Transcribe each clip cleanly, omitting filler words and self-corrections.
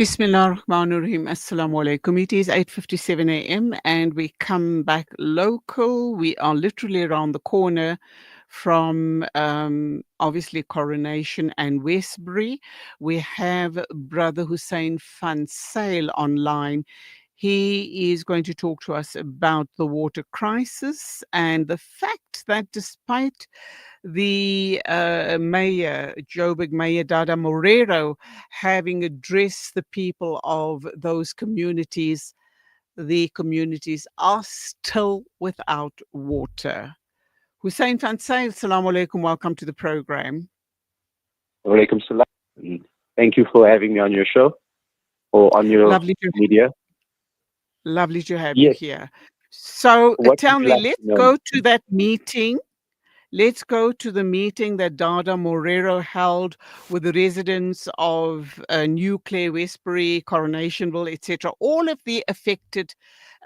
Bismillah ar-Rahman ar-Rahim. Assalamu alaikum. It is 8:57 a.m. and we come back local. We are literally around the corner from obviously Coronation and Westbury. We have Brother Hussain van Zyl online. He is going to talk to us about the water crisis and the fact that despite the mayor, Joburg Mayor Dada Morero, having addressed the people of those communities, the communities are still without water. Hussain van Zyl, Assalamu alaikum, welcome to the program. Walaikum salam. Thank you for having me on your show or on your media. Lovely to have you here. So tell me, let's go to that meeting. Let's go to the meeting that Dada Morero held with the residents of New Clare, Westbury, Coronationville, etc., all of the affected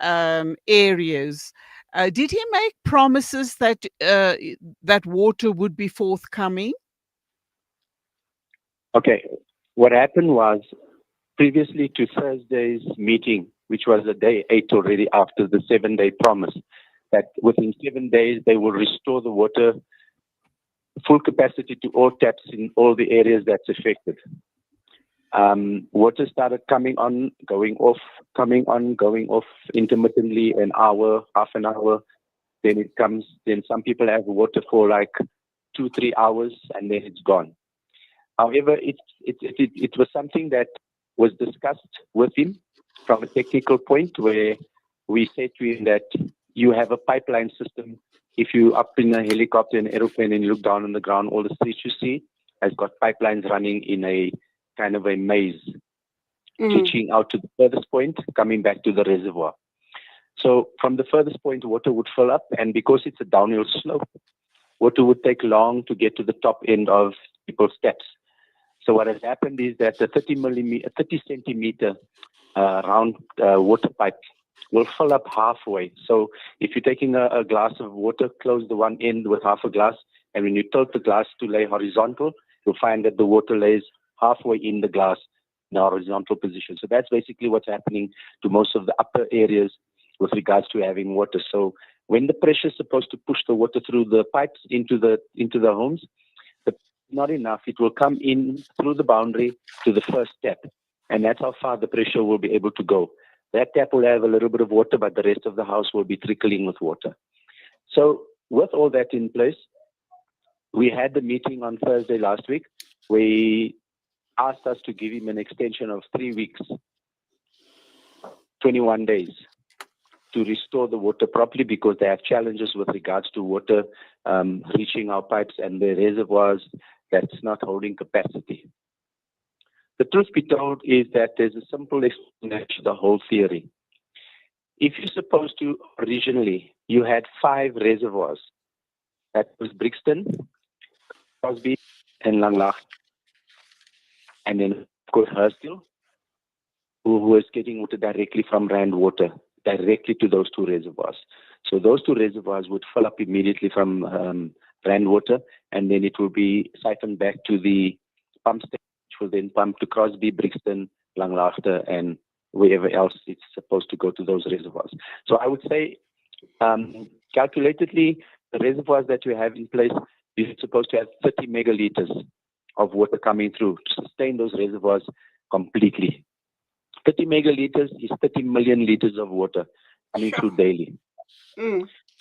areas. Did he make promises that that water would be forthcoming? Okay. What happened was previously to Thursday's meeting, which was the day 8 already after the 7-day promise, that within 7 days they will restore the water full capacity to all taps in all the areas that's affected. Water started coming on, going off, coming on, going off intermittently, an hour, half an hour. Then it comes, then some people have water for like 2-3 hours and then it's gone. However, it was something that was discussed with him from a technical point where we said to him that you have a pipeline system. If you up in a helicopter, an aeroplane, and you look down on the ground, all the streets you see has got pipelines running in a kind of a maze, reaching out to the furthest point, coming back to the reservoir. So from the furthest point, water would fill up, and because it's a downhill slope, water would take long to get to the top end of people's steps. So what has happened is that the 30 centimeter round water pipe will fill up halfway. So if you're taking a glass of water, close the one end with half a glass, and when you tilt the glass to lay horizontal, you'll find that the water lays halfway in the glass in a horizontal position. So that's basically what's happening to most of the upper areas with regards to having water. So when the pressure is supposed to push the water through the pipes into the homes, not enough. It will come in through the boundary to the first tap, and that's how far the pressure will be able to go. That tap will have a little bit of water, but the rest of the house will be trickling with water. So with all that in place, we had the meeting on Thursday last week. We asked us to give him an extension of 3 weeks, 21 days, to restore the water properly because they have challenges with regards to water reaching our pipes and the reservoirs that's not holding capacity. The truth be told is that there's a simple explanation to the whole theory. If you're supposed to, originally, you had 5 reservoirs. That was Brixton, Crosby, and Langlaagte. And then, of course, Hussain, who was getting water directly from Rand Water, directly to those 2 reservoirs. So those 2 reservoirs would fill up immediately from Rand Water, and then it will be siphoned back to the pump station, which will then pump to Crosby, Brixton, Langlaagte, and wherever else it's supposed to go to those reservoirs. So I would say, calculatedly, the reservoirs that you have in place, you're supposed to have 30 megaliters of water coming through to sustain those reservoirs completely. 30 megaliters is 30 million liters of water coming through daily.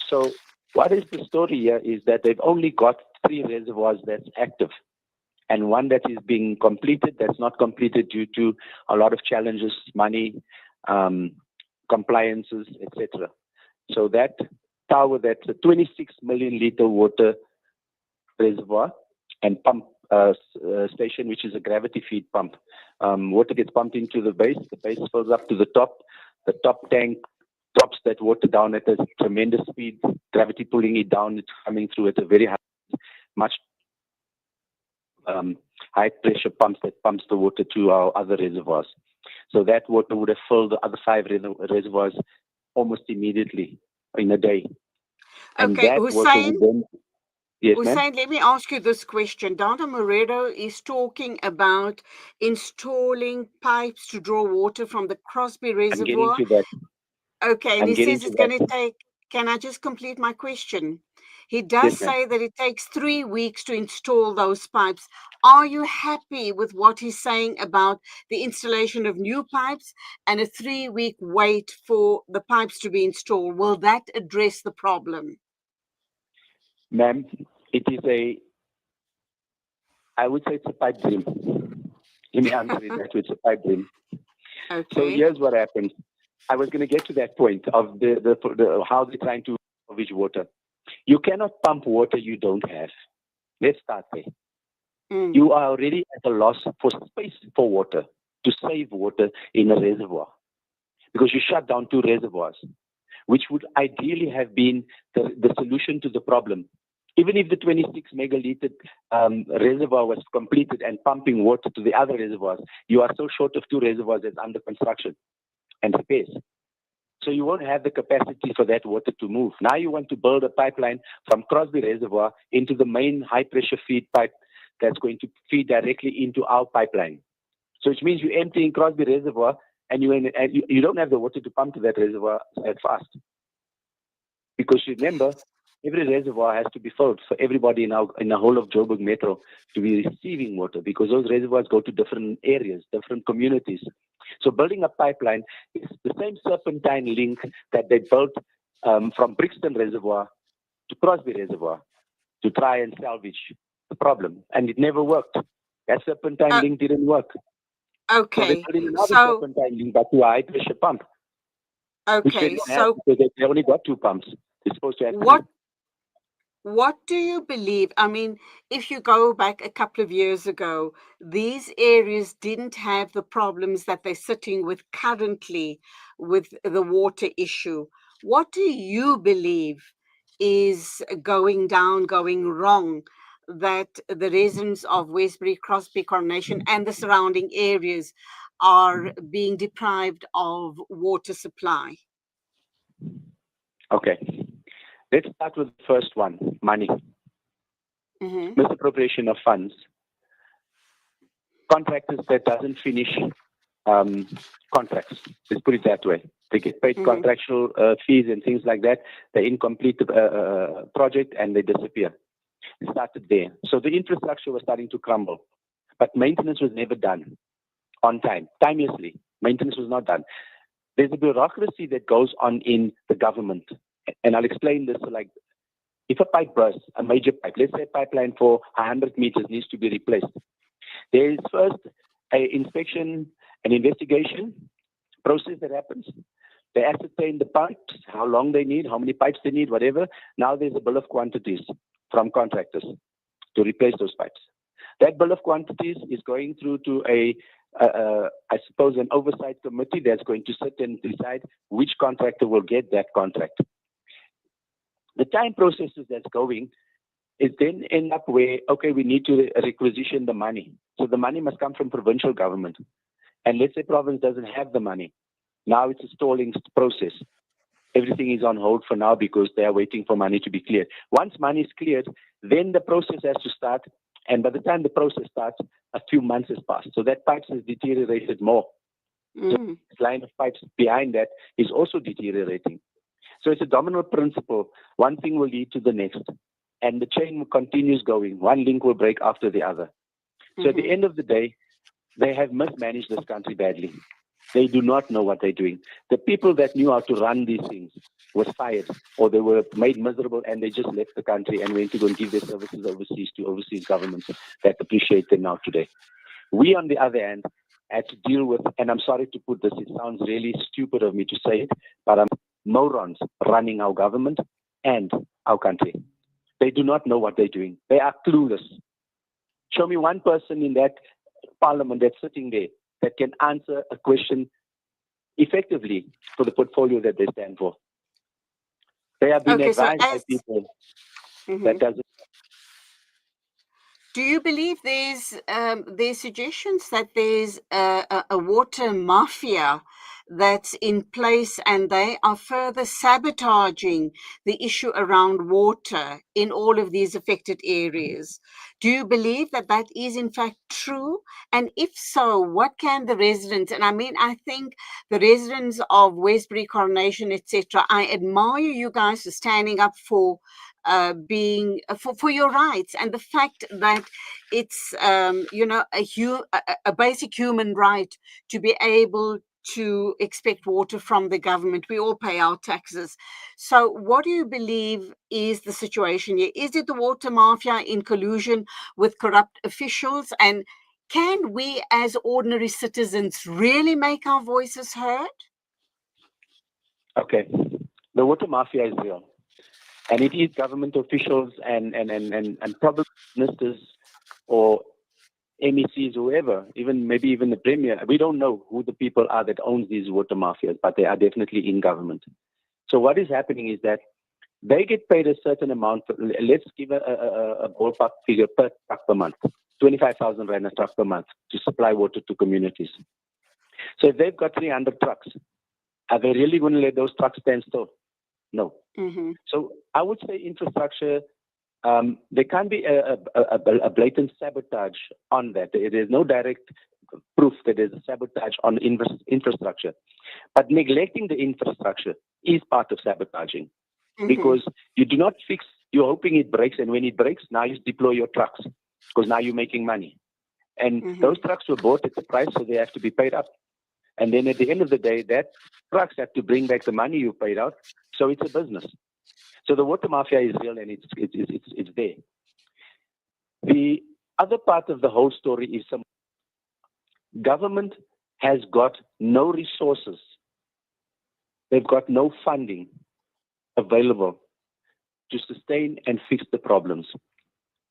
So what is the story here is that they've only got 3 reservoirs that's active and 1 that is being completed that's not completed due to a lot of challenges, money, compliances, etc. So that tower, that's a 26 million liter water reservoir and pump station, which is a gravity feed pump. Water gets pumped into the base fills up to the top tank drops that water down at a tremendous speed, gravity pulling it down, it's coming through at a very high pressure pumps that pumps the water to our other reservoirs. So that water would have filled the other 5 reservoirs almost immediately in a day. And okay, that Hussain, water would then, Yes, ma'am. Hussain, let me ask you this question. Dr. Moredo is talking about installing pipes to draw water from the Crosby I'm getting Reservoir. to that. Okay, and I'm he getting says to it's going that. to take, can I just complete my question? He Yes, does ma'am. say that it takes 3 weeks to install those pipes. Are you happy with what he's saying about the installation of new pipes and a 3-week wait for the pipes to be installed? Will that address the problem? Ma'am, it is I would say it's a pipe dream. Let me answer it that way. It's a pipe dream. So Okay. here's what happened. I was going to get to that point of how they're trying to salvage water. You cannot pump water you don't have. Let's start there. Mm. You are already at a loss for space for water, to save water in a reservoir, because you shut down 2 reservoirs, which would ideally have been the solution to the problem. Even if the 26 megaliter reservoir was completed and pumping water to the other reservoirs, you are so short of 2 reservoirs that's under construction and space. So you won't have the capacity for that water to move. Now you want to build a pipeline from Crosby Reservoir into the main high-pressure feed pipe that's going to feed directly into our pipeline. So which means you're emptying Crosby Reservoir and you don't have the water to pump to that reservoir that fast. Because remember, every reservoir has to be filled for everybody in the whole of Joburg Metro to be receiving water, because those reservoirs go to different areas, different communities. So building a pipeline is the same serpentine link that they built from Brixton Reservoir to Crosby Reservoir to try and salvage the problem. And it never worked. That serpentine link didn't work. So they're Okay. building another So, serpentine link, but to a high-pressure pump, which they okay. don't have So, because they only got 2 pumps. They're supposed to have 3. what do you believe? I mean, if you go back a couple of years ago, these areas didn't have the problems that they're sitting with currently with the water issue. What do you believe is going down, going wrong, that the residents of Westbury, Crosby, Coronation, and the surrounding areas are being deprived of water supply? Okay. Let's start with the first one, money. Mm-hmm. Misappropriation of funds. Contractors that doesn't finish contracts. Let's put it that way. They get paid Mm-hmm. contractual fees and things like that. They incomplete the project and they disappear. It started there. So the infrastructure was starting to crumble. But maintenance was never done on time, timelessly. Maintenance was not done. There's a bureaucracy that goes on in the government. And I'll explain this. Like, if a pipe bursts, a major pipe, let's say a pipeline for 100 meters needs to be replaced, there is first an inspection, an investigation process that happens. They ascertain the pipes, how long they need, how many pipes they need, whatever. Now there's a bill of quantities from contractors to replace those pipes. That bill of quantities is going through to I suppose, an oversight committee that's going to sit and decide which contractor will get that contract. The time processes that's going is then end up where, okay, we need to requisition the money. So the money must come from provincial government. And let's say province doesn't have the money. Now it's a stalling process. Everything is on hold for now because they are waiting for money to be cleared. Once money is cleared, then the process has to start. And by the time the process starts, a few months has passed. So that pipes has deteriorated more. So the line of pipes behind that is also deteriorating. So it's a domino principle. One thing will lead to the next. And the chain continues going. One link will break after the other. So at the end of the day, they have mismanaged this country badly. They do not know what they're doing. The people that knew how to run these things was fired, or they were made miserable and they just left the country and went to go and give their services overseas to overseas governments that appreciate them now today. We, on the other hand, had to deal with, and I'm sorry to put this, it sounds really stupid of me to say it, but I'm morons running our government and our country. They do not know what they're doing. They are clueless. Show me one person in that parliament that's sitting there that can answer a question effectively for the portfolio that they stand for. They have been advised by people that doesn't. Do you believe there's suggestions that there's a water mafia that's in place, and they are further sabotaging the issue around water in all of these affected areas. Do you believe that that is in fact true? And if so, what can the residents, and I mean, I think the residents of Westbury, Coronation, etc., I admire you guys for standing up for being for your rights, and the fact that it's a basic human right to be able to expect water from the government. We all pay our taxes. So what do you believe is the situation here? Is it the water mafia in collusion with corrupt officials? And can we as ordinary citizens really make our voices heard? Okay. The water mafia is real. And it is government officials and probably ministers or MECs, whoever, maybe even the premier. We don't know who the people are that owns these water mafias, but they are definitely in government. So what is happening is that they get paid a certain amount. Let's give a ballpark figure per truck per month, 25,000 rand a truck per month to supply water to communities. So if they've got 300 trucks, are they really going to let those trucks stand still? No. Mm-hmm. So I would say infrastructure, there can be a blatant sabotage on that. There's no direct proof that there's a sabotage on infrastructure. But neglecting the infrastructure is part of sabotaging. Mm-hmm. Because you do not fix, you're hoping it breaks, and when it breaks, now you deploy your trucks, because now you're making money. And mm-hmm. those trucks were bought at the price, so they have to be paid up. And then at the end of the day, that trucks have to bring back the money you paid out, so it's a business. So the water mafia is real, and it's there. The other part of the whole story is some government has got no resources. They've got no funding available to sustain and fix the problems.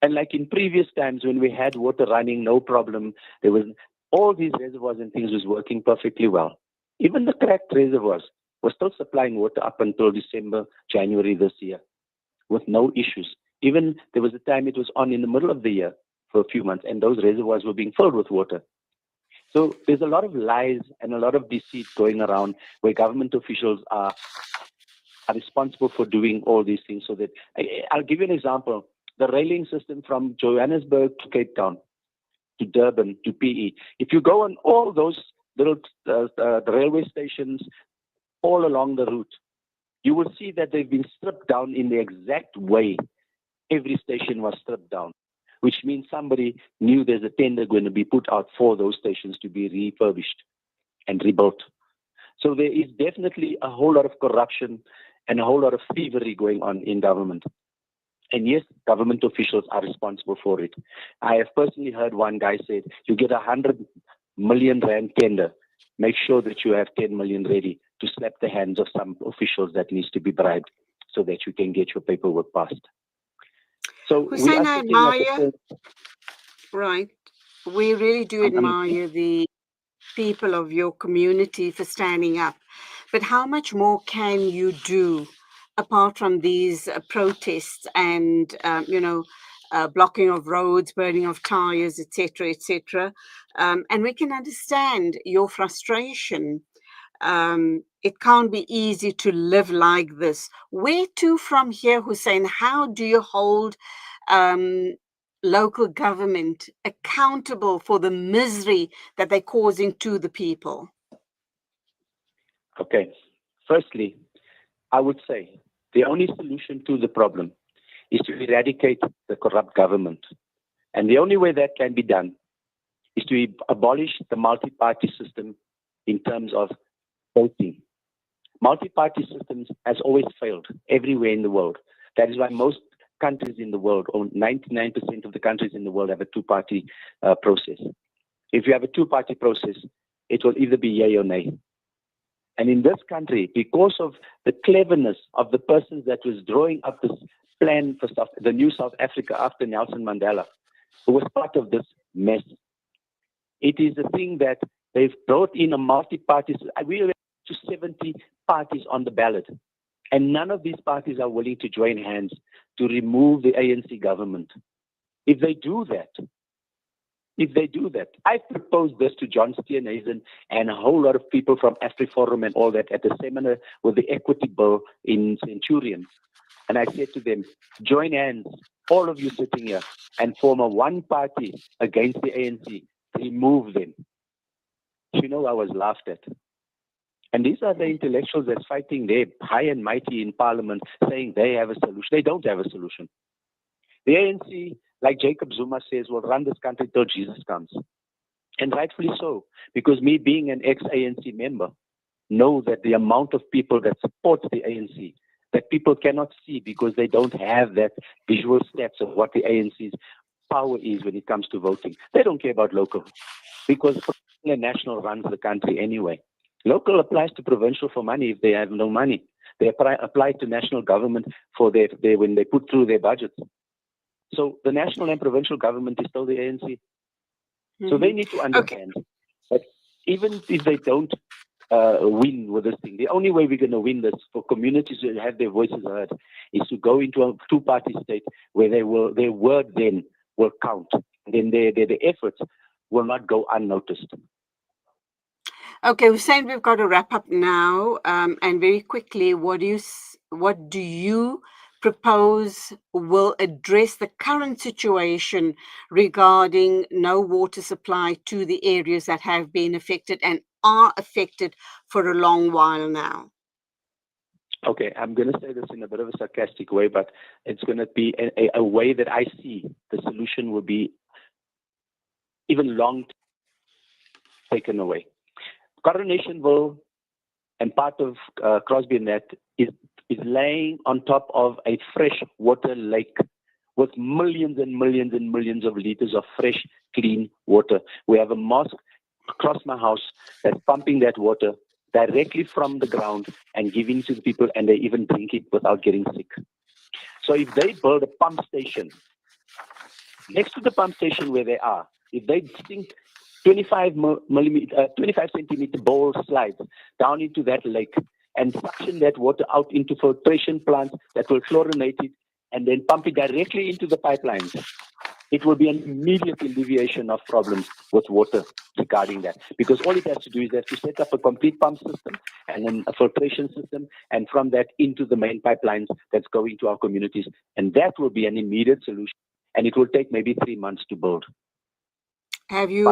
And like in previous times when we had water running, no problem, there was all these reservoirs and things was working perfectly well. Even the cracked reservoirs were still supplying water up until December, January this year with no issues. Even there was a time it was on in the middle of the year for a few months, and those reservoirs were being filled with water. So there's a lot of lies and a lot of deceit going around where government officials are responsible for doing all these things. So that I'll give you an example. The railing system from Johannesburg to Cape Town, to Durban, to PE. If you go on all those little the railway stations all along the route, you will see that they've been stripped down in the exact way every station was stripped down, which means somebody knew there's a tender going to be put out for those stations to be refurbished and rebuilt. So there is definitely a whole lot of corruption and a whole lot of thievery going on in government. And yes, government officials are responsible for it. I have personally heard one guy say, you get 100 million rand tender, make sure that you have 10 million ready to slap the hands of some officials that needs to be bribed so that you can get your paperwork passed. So Hussain, I admire, right, we really do admire the people of your community for standing up. But how much more can you do apart from these protests and, blocking of roads, burning of tires, etc., etc.? And we can understand your frustration. It can't be easy to live like this. Where to from here, Hussain? How do you hold local government accountable for the misery that they're causing to the people? Okay. Firstly, I would say the only solution to the problem is to eradicate the corrupt government. And the only way that can be done is to abolish the multi-party system in terms of voting. Multi-party systems has always failed everywhere in the world. That is why most countries in the world, or 99% of the countries in the world, have a two-party process. If you have a two-party process, it will either be yay or nay. And in this country, because of the cleverness of the persons that was drawing up this plan for the new South Africa after Nelson Mandela, who was part of this mess, it is a thing that they've brought in a multi-party. We are to 70 parties on the ballot, and none of these parties are willing to join hands to remove the ANC government. If they do that, if they do that. I proposed this to John Steenhuisen and a whole lot of people from AfriForum and all that at the seminar with the equity bill in Centurion. And I said to them, join hands, all of you sitting here, and form a one party against the ANC. Remove them. You know, I was laughed at. And these are the intellectuals that's fighting there, high and mighty in parliament, saying they have a solution. They don't have a solution. The ANC, like Jacob Zuma says, will run this country till Jesus comes. And rightfully so, because me being an ex-ANC member, know that the amount of people that support the ANC, that people cannot see because they don't have that visual stats of what the ANC's power is when it comes to voting. They don't care about local, because the national runs the country anyway. Local applies to provincial for money if they have no money. They apply to national government for their when they put through their budgets. So the national and provincial government is still the ANC. Mm-hmm. So they need to understand that even if they don't win with this thing, the only way we're going to win this for communities to have their voices heard is to go into a two-party state where their word then will count. Then their efforts will not go unnoticed. Okay, Hussain, we've got to wrap up now. And very quickly, what do you propose will address the current situation regarding no water supply to the areas that have been affected and are affected for a long while now? Okay, I'm going to say this in a bit of a sarcastic way, but it's going to be a way that I see the solution will be even long taken away. Coronationville and part of Crosby and that is laying on top of a fresh water lake with millions and millions and millions of liters of fresh, clean water. We have a mosque across my house that's pumping that water directly from the ground and giving it to the people, and they even drink it without getting sick. So if they build a pump station next to the pump station where they are, if they sink 25 centimeter bowl slides down into that lake and suction that water out into filtration plants that will chlorinate it and then pump it directly into the pipelines, it will be an immediate alleviation of problems with water regarding that. Because all it has to do is to set up a complete pump system and then a filtration system, and from that into the main pipelines that's going to our communities. And that will be an immediate solution. And it will take maybe 3 months to build. Have you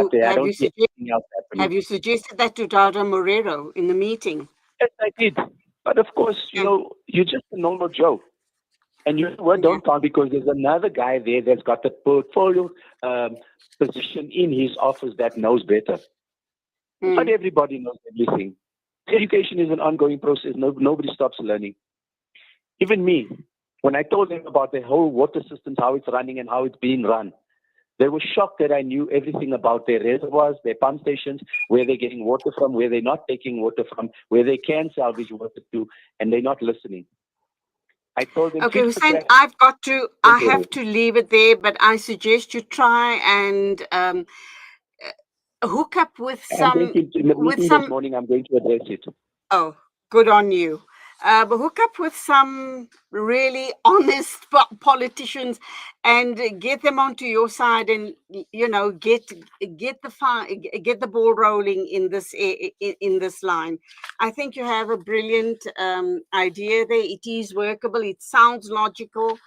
suggested that to Dada Morero in the meeting? Yes, I did. But of course, you're just a normal Joe. And your word don't count because there's another guy there that's got the portfolio position in his office that knows better. But everybody knows everything. Education is an ongoing process. Nobody stops learning. Even me, when I told them about the whole water systems, how it's running and how it's being run, they were shocked that I knew everything about their reservoirs, their pump stations, where they're getting water from, where they're not taking water from, where they can salvage water to, and they're not listening. I told them. Okay, Hussain, I have to leave it there, but I suggest you try and hook up with some. This morning, I'm going to address it. Oh, good on you. But hook up with some really honest politicians and get them onto your side, and get the ball rolling in this line. I think you have a brilliant idea there. It is workable. It sounds logical.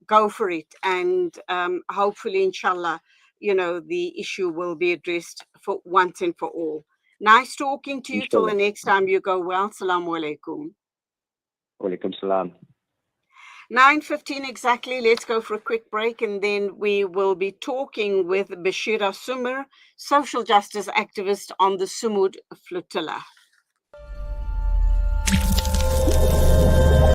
Go for it, and hopefully, inshallah, the issue will be addressed for once and for all. Nice talking to you. Till the next time you go well. Assalamu alaikum. Walaikum salam. 9:15 exactly. Let's go for a quick break, and then we will be talking with Bashira Summer, social justice activist on the Sumud Flotilla.